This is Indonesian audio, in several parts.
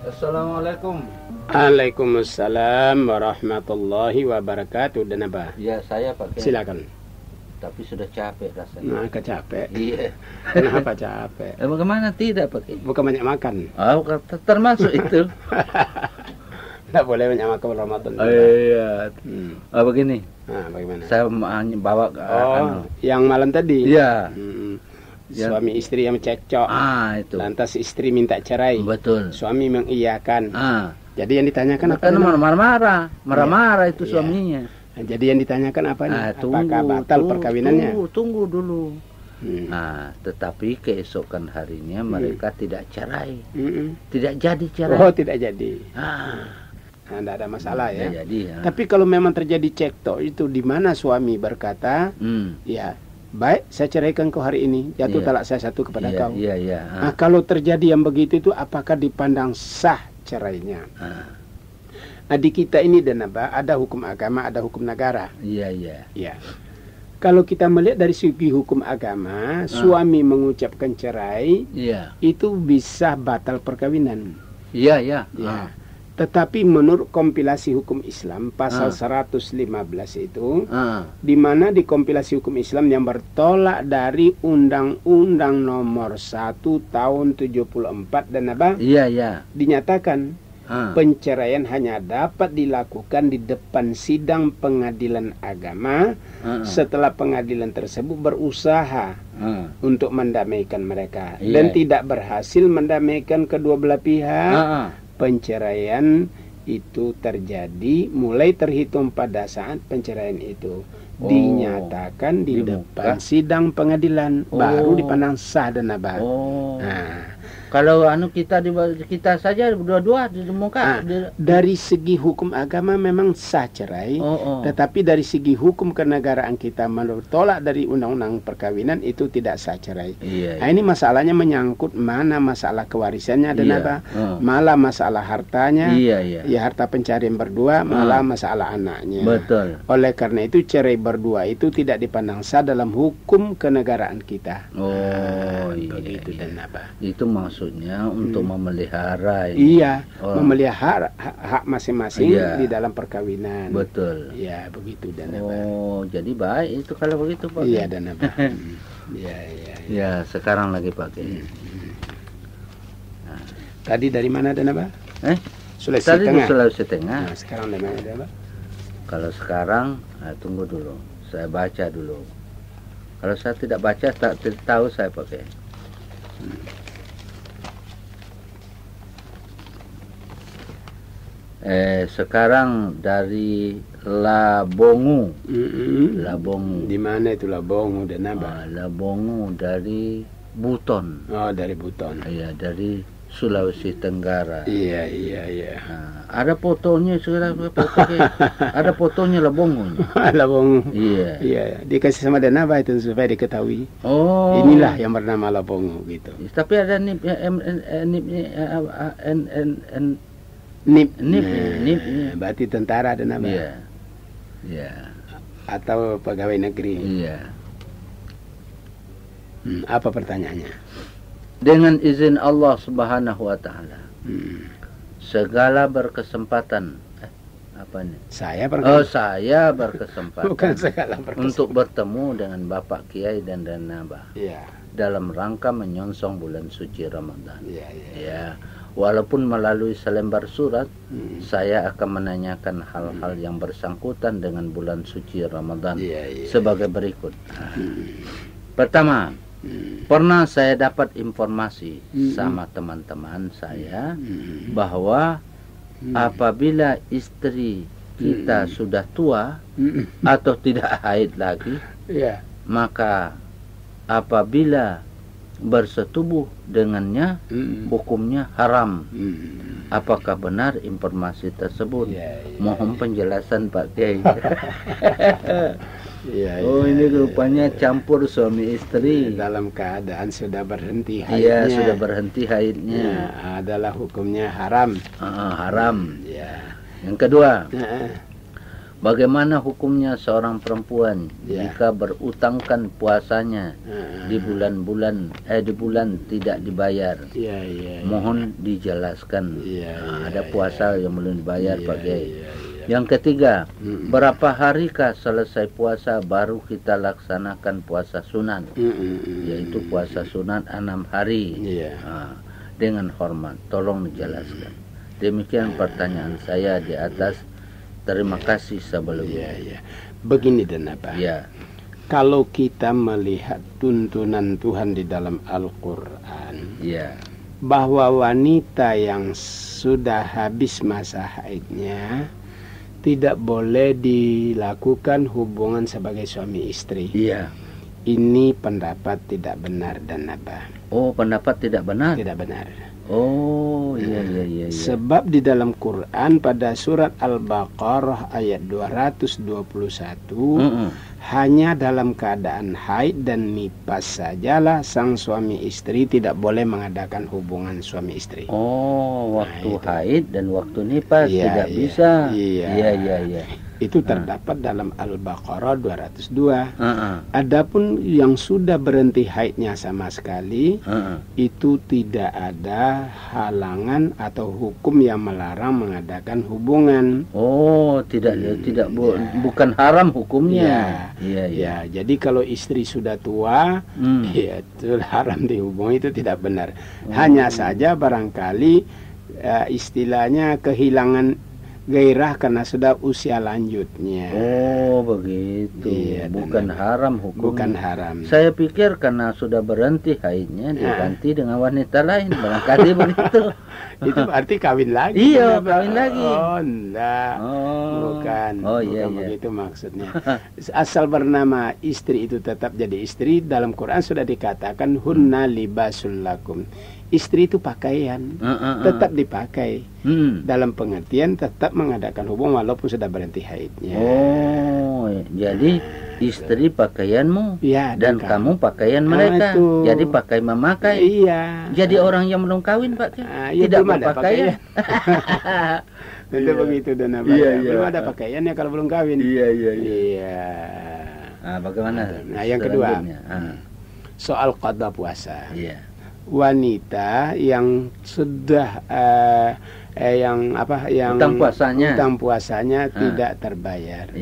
Assalamualaikum. Waalaikumsalam warahmatullahi wabarakatuh. Dan apa? Ya, saya pakai. Silakan. Tapi sudah capek rasanya. Nah, capek. Iya. Kenapa capek? Bagaimana tidak pakai? Bukan banyak makan. Oh, termasuk itu. Tidak boleh banyak makan Ramadan. Iya. Begini. Nah, bagaimana? Saya bawa yang malam tadi. Iya. Suami istri yang cekcok. Itu. Lantas istri minta cerai. Betul. Suami mengiyakan. Jadi yang ditanyakan apa? Kan marah-marah itu suaminya. Nah, jadi yang ditanyakan apa nih? Apakah batal perkawinannya? Tunggu dulu. Tetapi keesokan harinya mereka tidak cerai. Tidak jadi cerai. Oh, tidak jadi. Tidak ada masalah ya. Jadi, Tapi kalau memang terjadi cekcok itu di mana suami berkata, ya baik, saya ceraikan kau hari ini, jatuh talak saya satu kepada kau. Nah, kalau terjadi yang begitu itu, apakah dipandang sah cerainya? Nah, di kita ini dan ada hukum agama, ada hukum negara. Iya. Kalau kita melihat dari segi hukum agama, suami mengucapkan cerai, itu bisa batal perkawinan. Iya. Tetapi menurut kompilasi hukum Islam pasal 115 itu, di mana di kompilasi hukum Islam yang bertolak dari Undang-Undang Nomor 1 Tahun 74 dan dinyatakan penceraian hanya dapat dilakukan di depan sidang pengadilan agama setelah pengadilan tersebut berusaha untuk mendamaikan mereka dan tidak berhasil mendamaikan kedua belah pihak. Penceraian itu terjadi mulai terhitung pada saat penceraian itu dinyatakan di depan sidang pengadilan, baru dipandang sah dan abad. Kalau kita saja dua-dua di muka. Dari segi hukum agama memang sah cerai, tetapi dari segi hukum kenegaraan kita menurut tolak dari undang-undang perkawinan itu tidak sah cerai. Nah, ini masalahnya menyangkut mana masalah kewarisannya dan malah masalah hartanya, ya harta pencarian berdua, malah masalah anaknya. Betul. Oleh karena itu cerai berdua itu tidak dipandang sah dalam hukum kenegaraan kita. Begitu dan itu maksudnya untuk memelihara memelihara hak masing-masing di dalam perkawinan. Betul. Ya, begitu dan jadi baik itu kalau begitu, Pak. Iya dan Ya, sekarang lagi pakai. Tadi dari mana dan Sulawesi Tadi Tengah. di Sulawesi Tengah. Nah, sekarang dari mana dan Kalau sekarang, tunggu dulu. Saya baca dulu. Kalau saya tidak baca, tak tahu saya pakai. Sekarang dari Labongu. Labongu. Di mana itu Labongu dan Labongu dari Buton. Oh, dari Buton. Iya, dari Sulawesi Tenggara. Iya. Ada fotonya sekarang, ada fotonya Labongu. Labongu. Iya. Dikasih sama Danaba itu supaya diketahui. Oh. Inilah yang bernama Labongu gitu. Tapi ada nip berarti tentara Danaba. Iya. Atau pegawai negeri. Iya. Apa pertanyaannya? Dengan izin Allah Subhanahu wa Ta'ala, segala berkesempatan saya berkesempatan bukan segala berkesempatan untuk bertemu dengan Bapak Kiai dan Danaba dalam rangka menyongsong bulan suci Ramadan. Walaupun melalui selembar surat, saya akan menanyakan hal-hal yang bersangkutan dengan bulan suci Ramadan sebagai berikut. Pertama, pernah saya dapat informasi sama teman-teman saya bahwa apabila istri kita sudah tua atau tidak haid lagi, maka apabila bersetubuh dengannya hukumnya haram. Apakah benar informasi tersebut? Mohon penjelasan Pak Kiai. Ini rupanya campur suami istri dalam keadaan sudah berhenti haidnya. Iya, sudah berhenti haidnya. Adalah hukumnya haram. Haram. Yang kedua, bagaimana hukumnya seorang perempuan jika berutangkan puasanya di bulan tidak dibayar? Mohon dijelaskan. Ada puasa yang belum dibayar Pak Kiai. Yang ketiga, berapa harikah selesai puasa baru kita laksanakan puasa sunat? Yaitu puasa sunat 6 hari. Dengan hormat, tolong dijelaskan. Demikian pertanyaan saya di atas. Terima kasih sebelumnya. Begini dan apa? Kalau kita melihat tuntunan Tuhan di dalam Al-Quran, bahwa wanita yang sudah habis masa haidnya tidak boleh dilakukan hubungan sebagai suami istri. Ini pendapat tidak benar dan apa? Oh, pendapat tidak benar? Tidak benar. Oh, iya. Sebab di dalam Quran pada surat Al-Baqarah ayat 221 hanya dalam keadaan haid dan nifas sajalah sang suami istri tidak boleh mengadakan hubungan suami istri. Oh, waktu haid dan waktu nifas tidak bisa. Iya. Itu terdapat dalam Al-Baqarah 202. Adapun yang sudah berhenti haidnya sama sekali, itu tidak ada halangan atau hukum yang melarang mengadakan hubungan. Oh, bukan haram hukumnya. Iya. Jadi kalau istri sudah tua, itu haram dihubungi, itu tidak benar. Hanya saja barangkali istilahnya kehilangan gairah karena sudah usia lanjutnya. Oh, begitu. Bukan haram hukumnya. Bukan haram. Saya pikir karena sudah berhenti haidnya diganti dengan wanita lain, barangkali begitu. Itu berarti kawin lagi. Iya, kawin lagi. Oh, enggak. Bukan. Iya. Begitu maksudnya. Asal bernama istri itu tetap jadi istri, dalam Quran sudah dikatakan hunna libasul lakum. Istri itu pakaian, tetap dipakai. Dalam pengertian tetap mengadakan hubungan walaupun sudah berhenti haidnya. Oh, jadi istri pakaianmu dan kamu pakaian mereka. Jadi pakai memakai. Iya. Jadi orang yang belum kawin Pak, tidak berpakaian. Tentu begitu dan apa? Belum ada pakaiannya kalau belum kawin. Iya. Bagaimana? Nah, yang kedua, soal qada puasa. Wanita yang sudah utang puasanya tidak terbayar,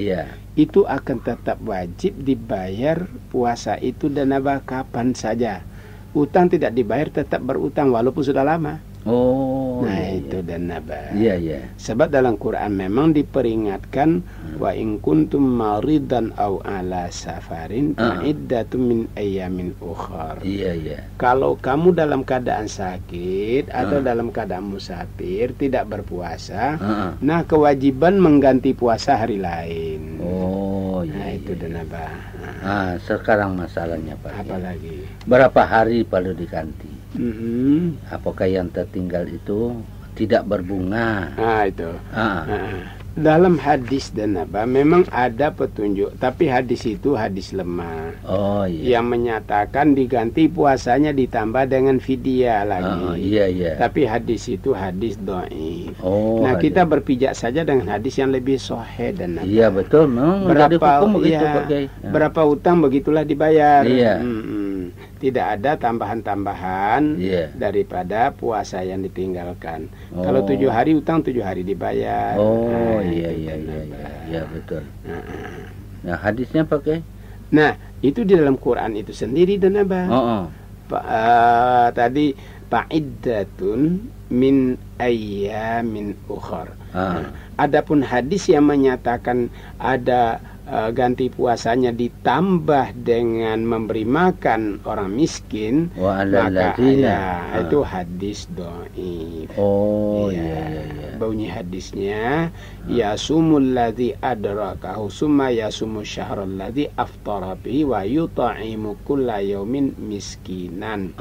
itu akan tetap wajib dibayar puasa itu dan apa kapan saja. Utang tidak dibayar tetap berutang walaupun sudah lama. Itu dan naba. Sebab dalam Quran memang diperingatkan wa in kuntum maridan aw ala safarin iddatun min ayyamin ukhar. Kalau kamu dalam keadaan sakit atau dalam keadaan musafir tidak berpuasa, nah kewajiban mengganti puasa hari lain. Itu dan naba. Sekarang masalahnya Pak. Apalagi? Berapa hari perlu diganti? Apakah yang tertinggal itu tidak berbunga? Itu. Dalam hadis dan apa memang ada petunjuk, tapi hadis itu hadis lemah. Yang menyatakan diganti puasanya ditambah dengan fidyah lagi. Tapi hadis itu hadis dhaif. Kita berpijak saja dengan hadis yang lebih sahih dan apa. Iya betul, memang berapa utang begitulah dibayar. Tidak ada tambahan-tambahan daripada puasa yang ditinggalkan. Kalau 7 hari utang 7 hari dibayar. Iya betul. Nah hadisnya pakai. Nah itu di dalam Quran itu sendiri dan apa? Tadi fa'iddatun min ayyamin ukhar. Adapun hadis yang menyatakan ada ganti puasanya ditambah dengan memberi makan orang miskin, maka itu hadis dhaif. Bunyi hadisnya yasumul ladzi adrakahu summa yasumu syahral ladzi aftara bihi wa yut'imu kulla yaumin miskinan.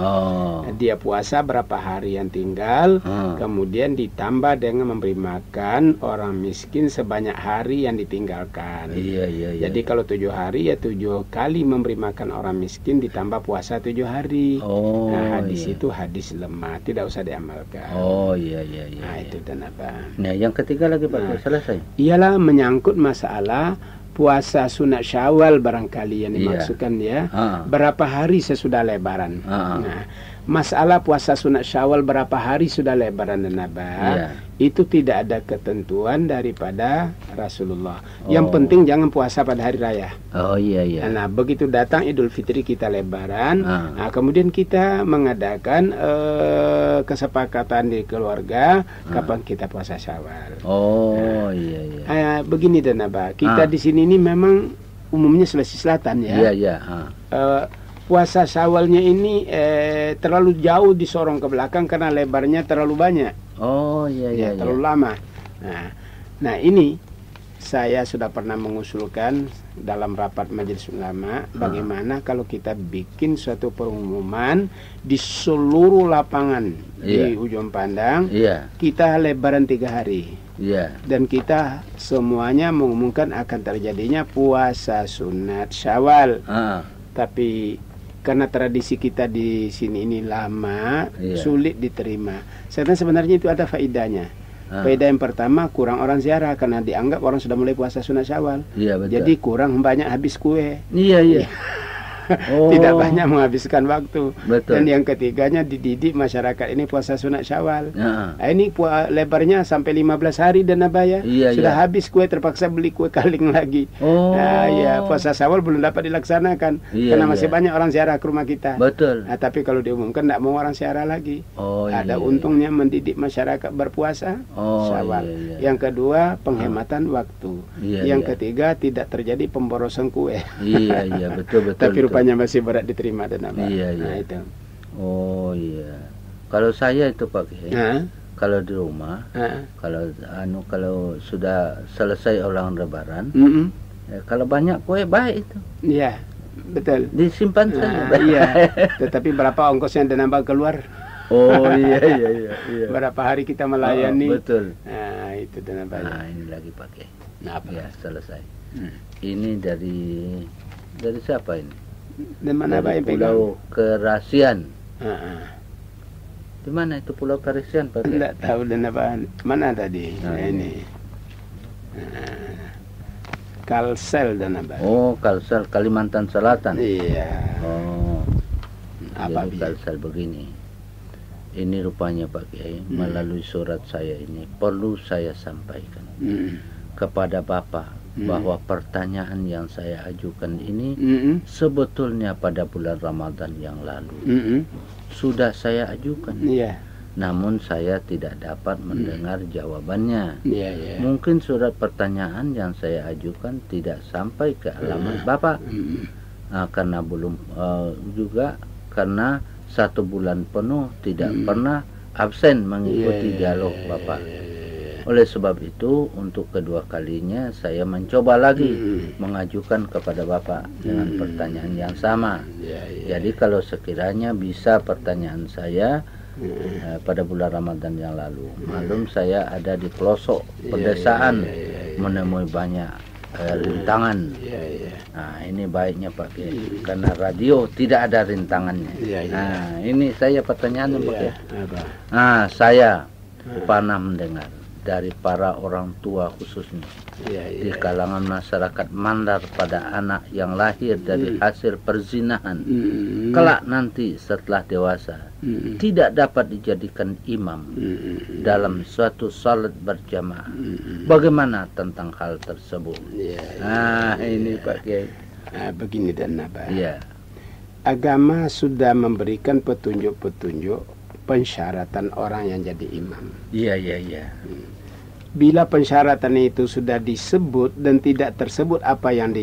Dia puasa berapa hari yang tinggal, kemudian ditambah dengan memberi makan orang miskin sebanyak hari yang ditinggalkan. Jadi kalau 7 hari ya 7 kali memberi makan orang miskin ditambah puasa 7 hari. Hadis itu hadis lemah, tidak usah diamalkan. Itu dan apa? Nah, yang ketiga lagi Pak, selesai. Ialah menyangkut masalah puasa sunat Syawal barangkali yang dimaksudkan ya. Berapa hari sesudah Lebaran? Nah, masalah puasa sunat Syawal berapa hari sudah Lebaran dan apa? Itu tidak ada ketentuan daripada Rasulullah. Yang penting jangan puasa pada hari raya. Nah, begitu datang Idul Fitri kita Lebaran, nah, kemudian kita mengadakan kesepakatan di keluarga kapan kita puasa Syawal. Begini dan apa? Kita di sini ini memang umumnya Sulawesi Selatan ya. Puasa Syawalnya ini terlalu jauh disorong ke belakang karena lebarnya terlalu banyak. Terlalu lama. Nah, ini saya sudah pernah mengusulkan dalam rapat majelis ulama bagaimana kalau kita bikin suatu pengumuman di seluruh lapangan di ujung pandang, kita Lebaran 3 hari. Dan kita semuanya mengumumkan akan terjadinya puasa sunat Syawal. Tapi karena tradisi kita di sini ini lama, sulit diterima. Sebenarnya itu ada faedahnya. Faedah yang pertama, kurang orang ziarah karena dianggap orang sudah mulai puasa sunat Syawal. Jadi kurang banyak habis kue. Tidak banyak menghabiskan waktu. Dan yang ketiganya dididik masyarakat ini puasa sunat Syawal. Ini lebarnya sampai 15 hari dan abaya. Sudah habis kue, terpaksa beli kue kaling lagi. Puasa Syawal belum dapat dilaksanakan karena masih banyak orang ziarah ke rumah kita. Tapi kalau diumumkan tidak mau orang ziarah lagi. Ada untungnya mendidik masyarakat berpuasa Syawal. Yang kedua, penghematan waktu. Yang ketiga, tidak terjadi pemborosan kue. Tapi rupanya masih berat diterima dan apa. Nah, itu. Kalau saya itu Pak Kiai, kalau di rumah, kalau sudah selesai orang Lebaran, kalau banyak kue baik itu. Betul. Disimpan saja. Tetapi berapa ongkosnya dan nambah keluar? Berapa hari kita melayani? Betul. Nah, itu dan apa? Nah, ini lagi pakai. Selesai. Ini dari siapa ini? Dari Pulau Kerasian. Di mana itu Pulau Kerasian Pak? Tidak tahu dan apa. Mana tadi? Ini. Kalsel dan apa? Kalsel, Kalimantan Selatan. Apa jadi Kalsel begini. Ini rupanya Pak Kiai, melalui surat saya ini perlu saya sampaikan kepada Bapak bahwa pertanyaan yang saya ajukan ini sebetulnya pada bulan Ramadan yang lalu sudah saya ajukan. Namun saya tidak dapat mendengar jawabannya. Mungkin surat pertanyaan yang saya ajukan tidak sampai ke alamat Bapak. Karena belum juga karena 1 bulan penuh tidak pernah absen mengikuti dialog Bapak. Oleh sebab itu, untuk kedua kalinya saya mencoba lagi mengajukan kepada Bapak dengan pertanyaan yang sama. Jadi kalau sekiranya bisa pertanyaan saya pada bulan Ramadan yang lalu, malum saya ada di pelosok pedesaan menemui banyak rintangan. Nah, ini baiknya Pak Kiai, karena radio tidak ada rintangannya. Nah, ini saya pertanyaan Pak Kiai. Nah, saya pernah mendengar dari para orang tua khususnya di kalangan masyarakat Mandar pada anak yang lahir dari hasil perzinahan kelak nanti setelah dewasa tidak dapat dijadikan imam dalam suatu salat berjamaah. Bagaimana tentang hal tersebut? Nah, ini Pak Kiai. Begini dan apa? Agama sudah memberikan petunjuk-petunjuk pensyaratan orang yang jadi imam. Iya, iya, iya. Bila pensyaratan itu sudah disebut dan tidak tersebut apa yang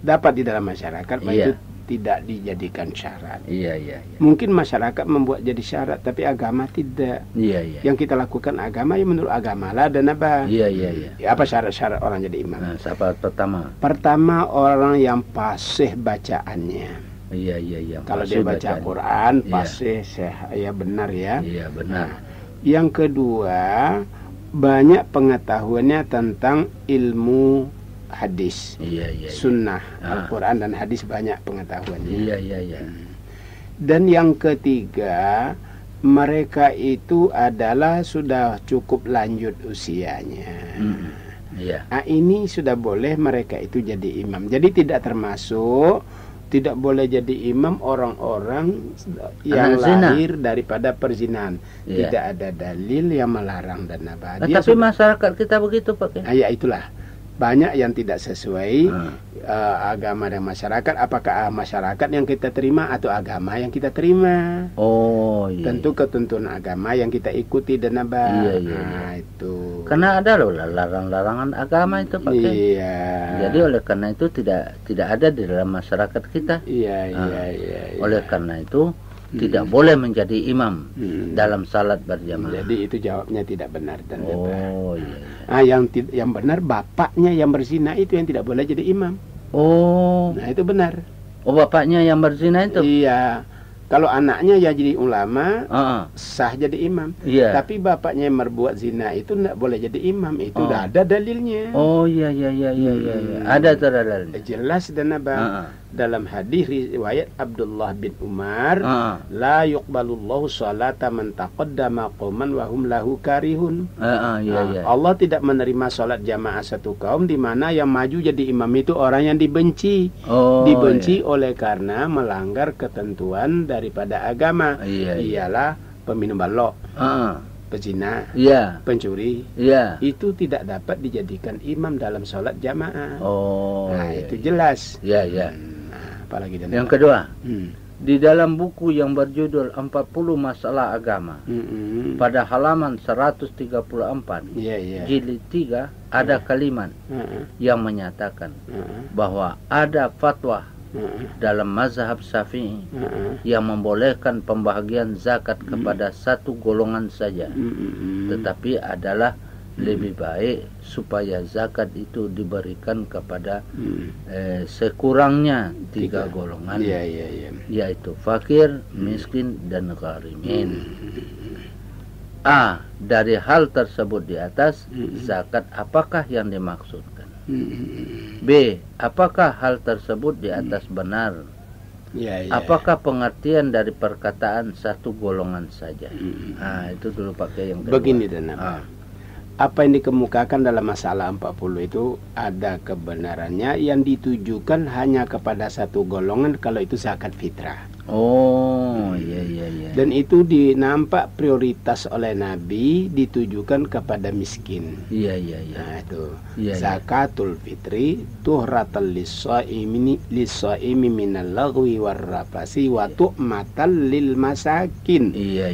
dapat di dalam masyarakat, itu tidak dijadikan syarat. Iya, iya, iya. Mungkin masyarakat membuat jadi syarat, tapi agama tidak. Iya, iya. Yang kita lakukan agama ya menurut agama lah, dan apa? Iya, iya, iya. Ya, apa syarat-syarat orang jadi imam? Nah, syarat pertama. Pertama, orang yang fasih bacaannya. Iya, iya, iya. Kalau dia baca Quran, fasih, ya benar ya. Iya, benar. Nah, yang kedua, banyak pengetahuannya tentang ilmu hadis, sunnah, Al-Quran dan hadis, banyak pengetahuannya. Iya, iya, iya. Dan yang ketiga, mereka itu adalah sudah cukup lanjut usianya. Iya. Nah, ini sudah boleh mereka itu jadi imam. Jadi tidak boleh jadi imam orang-orang yang lahir daripada perzinahan. Tidak ada dalil yang melarang dan apa. Tapi masyarakat kita begitu, Pak. Ya itulah. Banyak yang tidak sesuai agama dan masyarakat. Apakah masyarakat yang kita terima atau agama yang kita terima? Oh, iya. Tentu ketentuan agama yang kita ikuti dan apa. Iya, iya. Nah, itu. Karena ada loh larang-larangan agama itu, Pak. Iya. Jadi oleh karena itu tidak ada di dalam masyarakat kita. Iya, iya, iya. Oleh karena itu tidak boleh menjadi imam dalam salat berjamaah. Jadi itu jawabnya tidak benar dan oh iya. Nah, yang benar bapaknya yang berzina itu yang tidak boleh jadi imam. Oh. Nah, itu benar. Oh, bapaknya yang berzina itu? Iya. Kalau anaknya ya jadi ulama, sah jadi imam. Iya. Tapi bapaknya yang berbuat zina itu tidak boleh jadi imam. Itu udah ada dalilnya. Oh iya, iya, iya, iya, iya. Ada dalilnya. Jelas dan apa? Dalam hadis riwayat Abdullah bin Umar, la yuqbalullahu salata man taqaddama qauman wa hum lahu karihun. Iya. Allah tidak menerima salat jamaah satu kaum di mana yang maju jadi imam itu orang yang dibenci. Dibenci oleh karena melanggar ketentuan daripada agama. Ialah peminum balok, pezina, pencuri, itu tidak dapat dijadikan imam dalam sholat jamaah. Nah, itu jelas. Apalagi yang kedua, di dalam buku yang berjudul 40 Masalah Agama, pada halaman 134, jilid 3, ada kalimat yang menyatakan bahwa ada fatwa dalam mazhab Syafi'i yang membolehkan pembagian zakat kepada satu golongan saja, tetapi adalah lebih baik supaya zakat itu diberikan kepada sekurangnya 3 golongan, yaitu fakir, miskin, dan gharimin. A. Dari hal tersebut di atas, zakat apakah yang dimaksudkan? B. Apakah hal tersebut di atas benar? Apakah pengertian dari perkataan satu golongan saja? Itu dulu pakai yang kedua. Begini dan apa yang dikemukakan dalam masalah 40 itu ada kebenarannya yang ditujukan hanya kepada satu golongan kalau itu zakat fitrah. Iya. Dan itu dinampak prioritas oleh Nabi ditujukan kepada miskin. Iya. Nah, itu zakatul fitri tuhratal lis-shaimi minal lagwi warrafasi wa tu'matal lil masakin. Iya.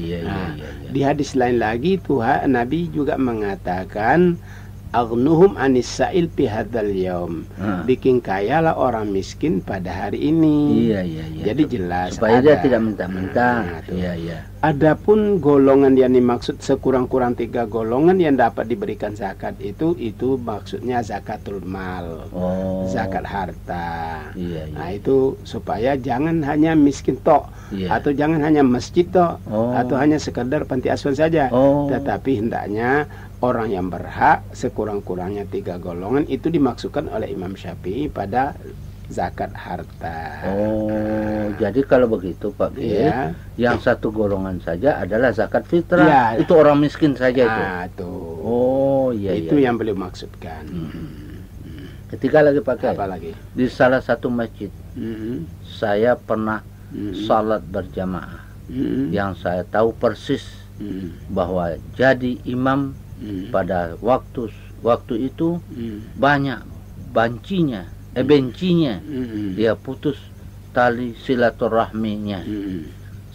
Di hadis lain lagi Tuhan Nabi juga mengatakan aghnuhum anis sa'il fi hadzal yaum. Bikin kayalah orang miskin pada hari ini. Iya. Jadi jelas supaya dia tidak minta-minta. Iya. Adapun golongan yang dimaksud sekurang-kurang 3 golongan yang dapat diberikan zakat itu maksudnya zakatul mal. Zakat harta. Iya. Nah, itu supaya jangan hanya miskin tok, atau jangan hanya masjid tok, atau hanya sekedar panti asuhan saja. Tetapi hendaknya orang yang berhak sekurang-kurangnya 3 golongan itu dimaksudkan oleh Imam Syafi'i pada zakat harta. Jadi kalau begitu Pak Kiai, yang satu golongan saja adalah zakat fitrah. Itu orang miskin saja itu. Itu yang beliau maksudkan. Ketiga lagi Pak Kiai. Apa lagi? Di salah satu masjid, saya pernah salat berjamaah. Yang saya tahu persis bahwa jadi imam pada waktu itu banyak bencinya dia putus tali silaturahminya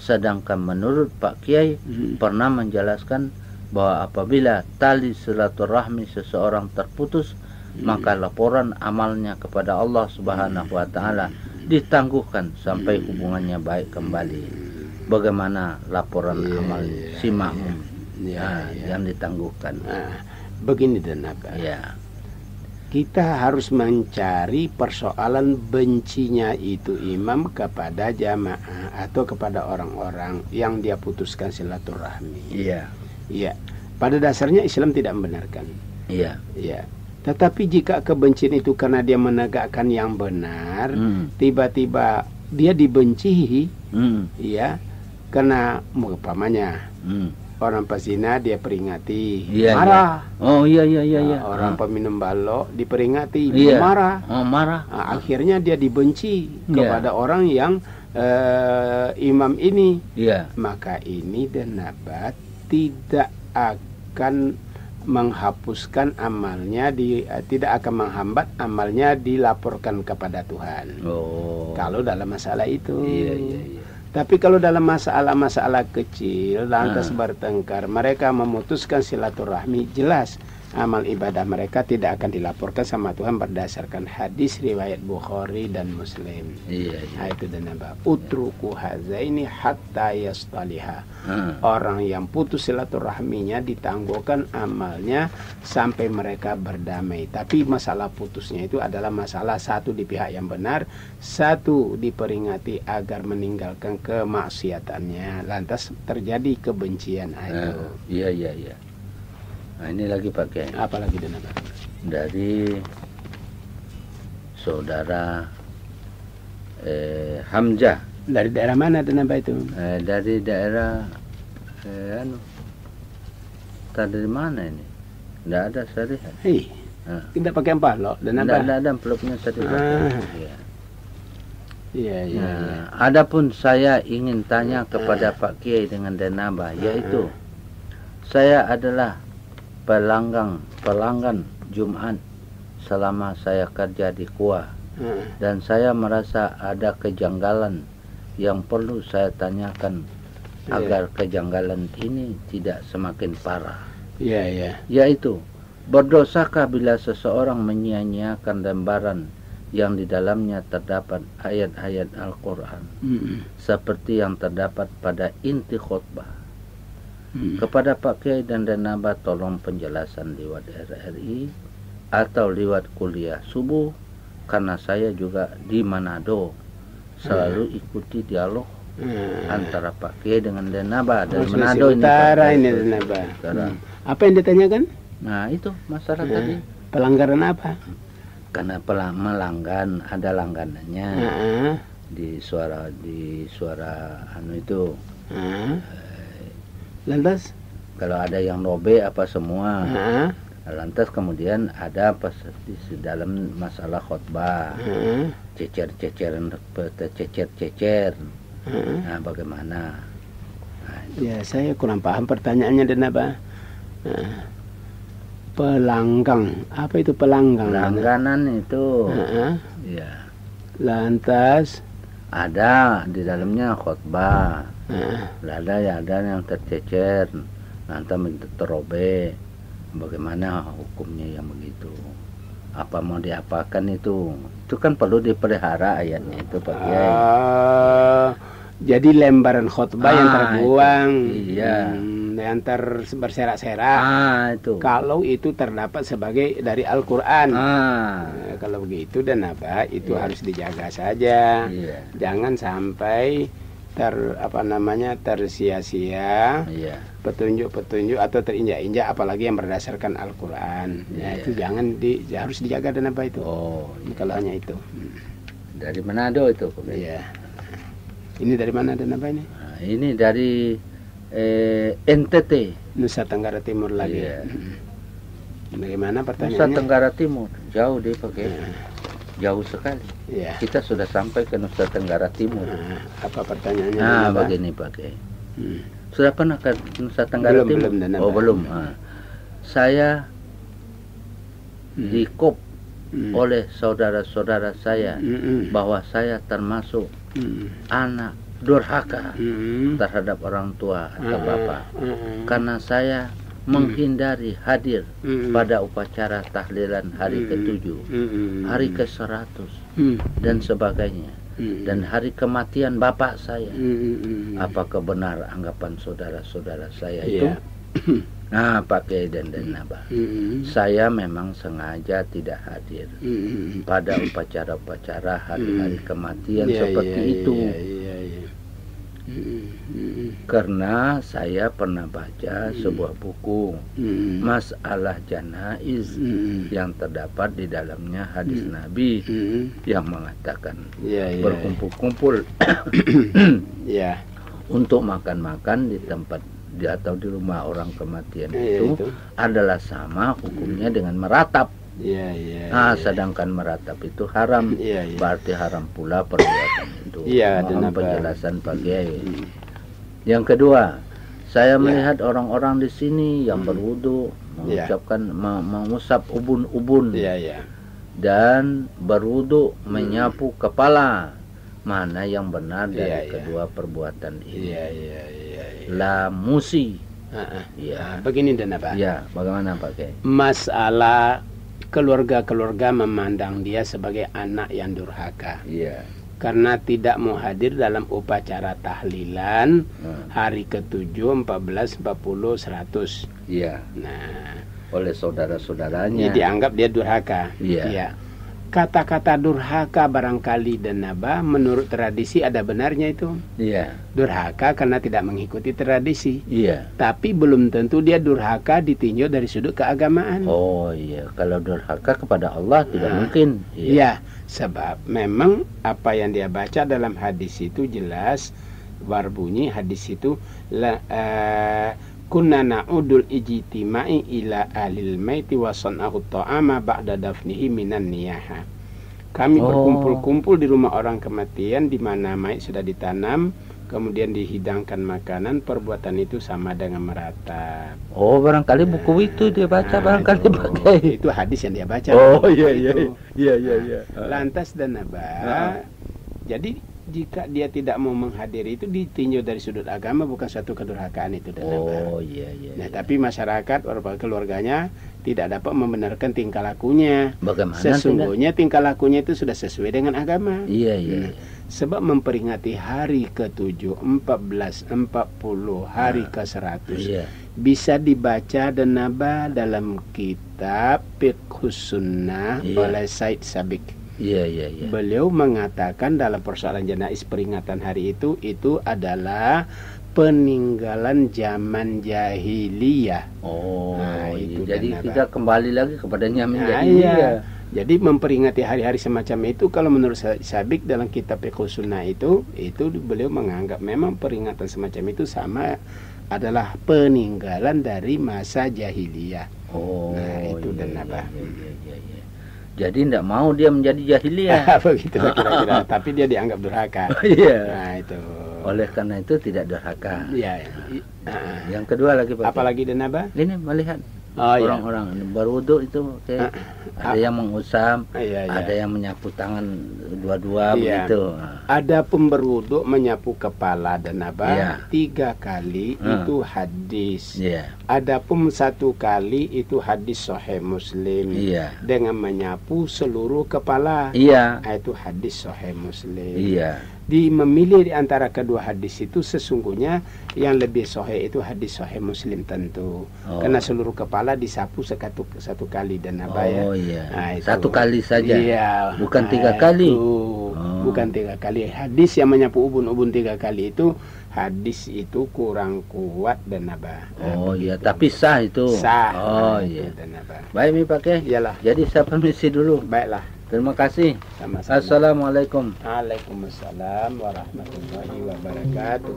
Sedangkan menurut Pak Kiai pernah menjelaskan bahwa apabila tali silaturahmi seseorang terputus, maka laporan amalnya kepada Allah Subhanahu wa taala ditangguhkan sampai hubungannya baik kembali. Bagaimana laporan amal si makmum yang ditangguhkan? Begini dan apa? Kita harus mencari persoalan bencinya itu imam kepada jamaah atau kepada orang-orang yang dia putuskan silaturahmi. Iya. Pada dasarnya Islam tidak membenarkan. Iya. Tetapi jika kebencian itu karena dia menegakkan yang benar, tiba-tiba dia dibenci, ya, karena umpamanya orang pezina dia peringati, marah. Orang peminum balok diperingati, marah. Akhirnya dia dibenci kepada orang yang imam ini. Maka ini dan nabat tidak akan menghapuskan amalnya, tidak akan menghambat amalnya dilaporkan kepada Tuhan. Kalau dalam masalah itu. Tapi kalau dalam masalah-masalah kecil lantas bertengkar, mereka memutuskan silaturahmi, jelas amal ibadah mereka tidak akan dilaporkan sama Tuhan berdasarkan hadis riwayat Bukhari dan Muslim. Itu dan apa? Utruku hazaini hatta yastaliha. Orang yang putus silaturahminya ditangguhkan amalnya sampai mereka berdamai. Tapi masalah putusnya itu adalah masalah satu di pihak yang benar, satu diperingati agar meninggalkan kemaksiatannya. Lantas terjadi kebencian itu. Iya. Nah, ini lagi pakai. Apa lagi dan apa? Dari saudara Hamzah. Dari daerah mana dan apa itu? Dari daerah dari mana ini? Tidak ada syariat. Kita pakai amplop dan apa? Tidak ada amplopnya syariat. Adapun saya ingin tanya kepada Pak Kiai dengan Denaba, yaitu saya adalah pelanggan Jumat selama saya kerja di KUA, dan saya merasa ada kejanggalan yang perlu saya tanyakan agar kejanggalan ini tidak semakin parah. Yaitu, berdosakah bila seseorang menyia-nyiakan lembaran yang di dalamnya terdapat ayat-ayat Al-Quran seperti yang terdapat pada inti khutbah? Kepada Pak Kiai dan Denaba tolong penjelasan lewat RRI atau lewat kuliah subuh, karena saya juga di Manado selalu ikuti dialog antara Pak Kiai dengan Denaba dari Manado ini Denaba. Apa yang ditanyakan? Nah itu masalah tadi. Pelanggaran apa? Karena melanggan, ada langganannya di suara anu itu. Lantas kalau ada yang robe apa semua, lantas kemudian ada pas di dalam masalah khutbah, cecer. Nah bagaimana? Ya saya kurang paham pertanyaannya dan apa? Pelanggang, apa itu pelanggang? Langganan itu. Lantas ada di dalamnya khutbah. Ada yang tercecer, nanti terrobe. Bagaimana hukumnya yang begitu? Apa mau diapakan itu? Itu kan perlu dipelihara ayatnya itu Pak Kiai. Jadi lembaran khutbah yang terbuang, yang berserak-serak. Itu. Kalau itu terdapat sebagai dari Al-Quran. Kalau begitu dan apa? Itu harus dijaga saja. Jangan sampai tersia-sia petunjuk-petunjuk atau terinjak-injak, apalagi yang berdasarkan Al-Quran. Itu jangan harus dijaga dan apa itu. Kalau hanya itu. Dari Manado itu. Ini dari mana dan apa ini? Ini dari NTT, Nusa Tenggara Timur lagi. Bagaimana pertanyaannya? Nusa Tenggara Timur jauh deh pakai. Jauh sekali. Kita sudah sampai ke Nusa Tenggara Timur. Apa pertanyaannya? Begini Pak Kiai. Sudah pernah ke Nusa Tenggara Timur? Belum. Saya dikop oleh saudara-saudara saya bahwa saya termasuk anak durhaka terhadap orang tua atau bapak. Karena saya menghindari hadir pada upacara tahlilan hari ke-7, hari ke-100 dan sebagainya, dan hari kematian bapak saya. Apakah benar anggapan saudara-saudara saya itu? Nah, Pak Kiai dan Naba, saya memang sengaja tidak hadir pada upacara-upacara hari-hari kematian seperti itu. Karena saya pernah baca sebuah buku Masalah Janaiz yang terdapat di dalamnya hadis Nabi yang mengatakan berkumpul-kumpul untuk makan-makan di tempat atau di rumah orang kematian itu adalah sama hukumnya dengan meratap. Sedangkan meratap itu haram, berarti haram pula perbuatan itu. Mohon penjelasan Pak Kiai. Yang kedua, saya melihat orang-orang di sini yang berwudu mengucapkan mengusap ubun-ubun dan berwudu menyapu kepala. Mana yang benar dari kedua perbuatan ini? La musi. Begini dan apa? Bagaimana Pak Kiai? Masalah keluarga-keluarga memandang dia sebagai anak yang durhaka. Karena tidak mau hadir dalam upacara tahlilan hari ke-7, 14, 40, 100. Nah, oleh saudara-saudaranya dianggap dia durhaka. Kata-kata durhaka barangkali dan Naba menurut tradisi ada benarnya itu. Durhaka karena tidak mengikuti tradisi. Tapi belum tentu dia durhaka ditinjau dari sudut keagamaan. Kalau durhaka kepada Allah tidak mungkin. Sebab memang apa yang dia baca dalam hadis itu jelas berbunyi hadis itu kunna na'udul ijtima'i ila ahlil maiti wa san'ahu ta'ama ba'da dafnihi minan niyaha. Kami berkumpul-kumpul di rumah orang kematian di mana mayit sudah ditanam, kemudian dihidangkan makanan, perbuatan itu sama dengan meratap. Barangkali buku itu dia baca, barangkali pakai. Itu hadis yang dia baca. Iya. Lantas dan jadi jika dia tidak mau menghadiri itu ditinjau dari sudut agama, bukan suatu kedurhakaan itu. Nah, tapi masyarakat keluarganya tidak dapat membenarkan tingkah lakunya. Bagaimana? Sesungguhnya tingkah lakunya itu sudah sesuai dengan agama. Sebab memperingati hari ke-7, 14, 40, hari ke-100 bisa dibaca dan Naba dalam kitab Fiqhus Sunnah oleh Said Sabiq. Beliau mengatakan dalam persoalan janaiz peringatan hari itu adalah peninggalan zaman jahiliyah. Jadi kita kembali lagi kepada zaman jahiliyah. Jadi memperingati hari-hari semacam itu kalau menurut Sabik dalam kitab Fiqhus Sunnah itu beliau menganggap memang peringatan semacam itu sama adalah peninggalan dari masa jahiliyah. Itu dan apa? Jadi tidak mau dia menjadi jahiliyah. Begitu kira-kira. Tapi dia dianggap durhaka. Nah itu. Oleh karena itu tidak durhaka. Yang kedua lagi Pak. Apalagi dan apa? Ini melihat orang-orang berwudu itu ada yang mengusap, ada yang menyapu tangan dua-dua begitu. Ada pemberwudu menyapu kepala dan apa? 3 kali itu hadis. Ada pun 1 kali itu hadis Sahih Muslim dengan menyapu seluruh kepala. Itu hadis Sahih Muslim. Memilih di antara kedua hadis itu sesungguhnya yang lebih sahih itu hadis Sahih Muslim tentu. Karena seluruh kepala disapu satu kali dan apa Nah, 1 kali saja. Bukan 3 kali. Bukan 3 kali. Hadis yang menyapu ubun-ubun 3 kali itu hadis itu kurang kuat dan apa. Tapi sah itu. Sah. Dan apa. Baik mi pakai. Jadi saya permisi dulu. Baiklah. Terima kasih. Sama-sama. Assalamualaikum. Waalaikumsalam warahmatullahi wabarakatuh.